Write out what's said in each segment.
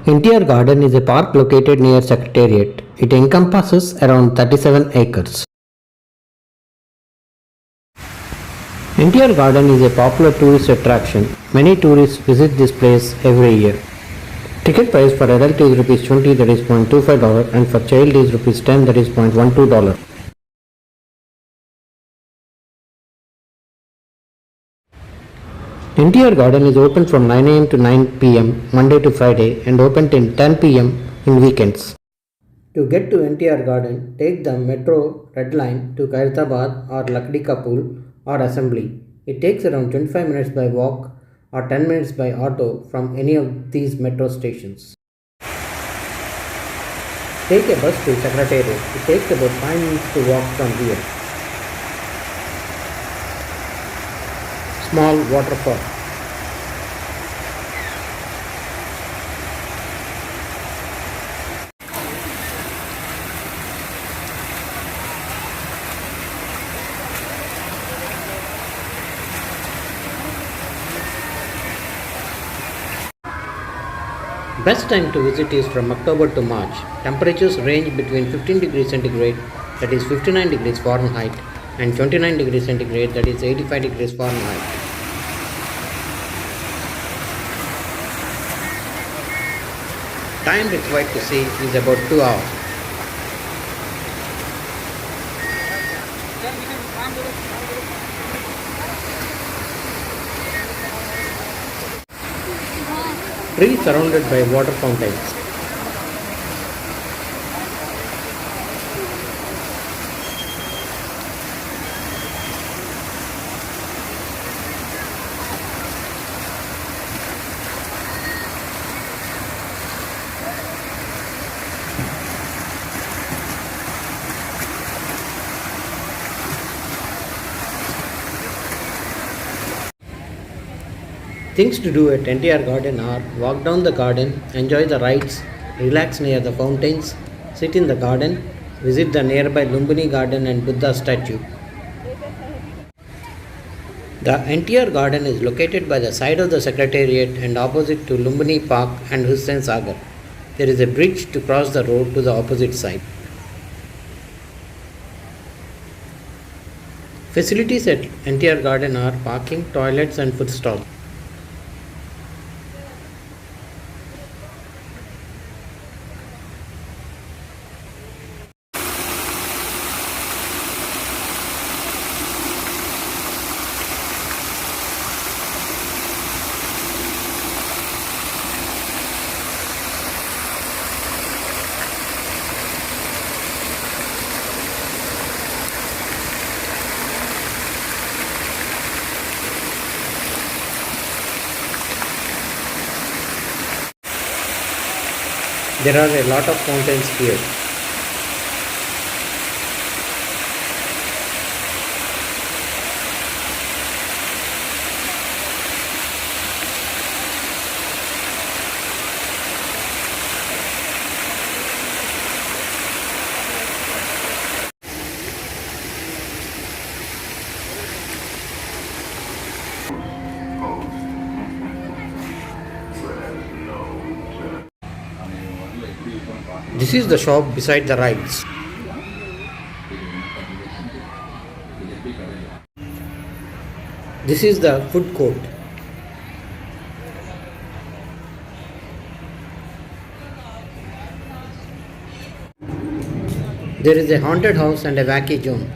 NTR Garden is a park located near Secretariat. It encompasses around 37 acres. NTR Garden is a popular tourist attraction. Many tourists visit this place every year. Ticket price for adult is Rs 20, that is $0.25, and for child is Rs 10, that is $0.12. NTR Garden is open from 9 am to 9 pm Monday to Friday and open till 10 pm in weekends. To get to NTR Garden, take the Metro Red Line to Khairatabad or Lakdikapul or Assembly. It takes around 25 minutes by walk or 10 minutes by auto from any of these metro stations. Take a bus to Secretariat. It takes about 5 minutes to walk from here. Small waterfall. Best time to visit is from October to March. Temperatures range between 15 degrees centigrade, that is 59 degrees Fahrenheit, and 29 degrees centigrade, that is 85 degrees Fahrenheit. Time required to see is about 2 hours. Trees surrounded by water fountains. Things to do at NTR Garden are walk down the garden, enjoy the rides, relax near the fountains, sit in the garden, visit the nearby Lumbini garden and Buddha statue. The NTR Garden is located by the side of the Secretariat and opposite to Lumbini Park and Hussain Sagar. There is a bridge to cross the road to the opposite side. Facilities at NTR Garden are parking, toilets and food stalls. There are a lot of fountains here. This is the shop beside the rides. This is the food court. There is a haunted house and a wacky zone.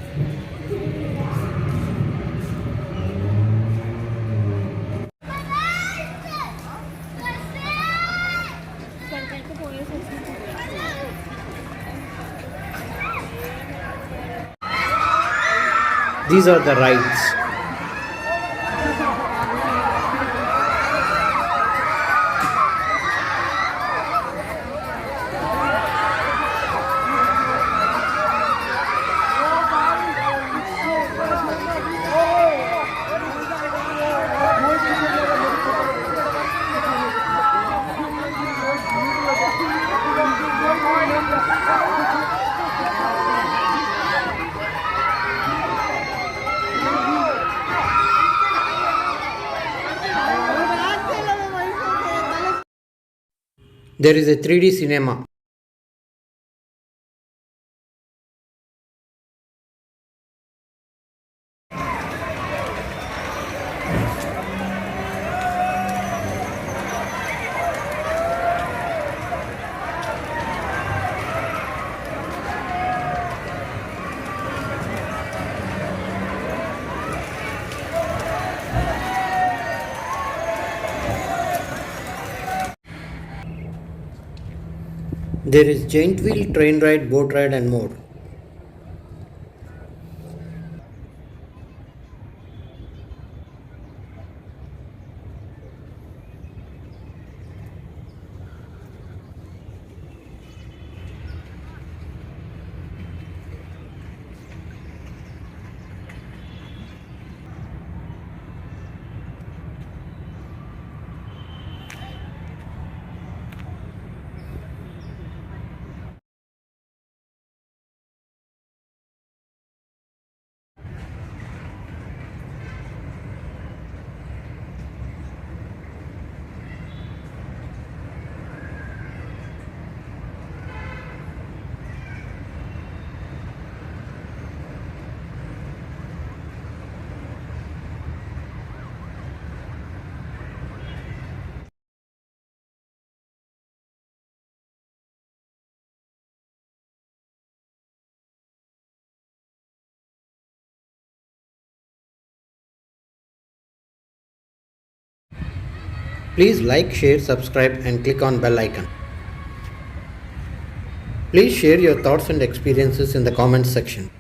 These are the rides. There is a 3D cinema. There is giant wheel, train ride, boat ride and more. Please like, share, subscribe and click on bell icon. Please share your thoughts and experiences in the comments section.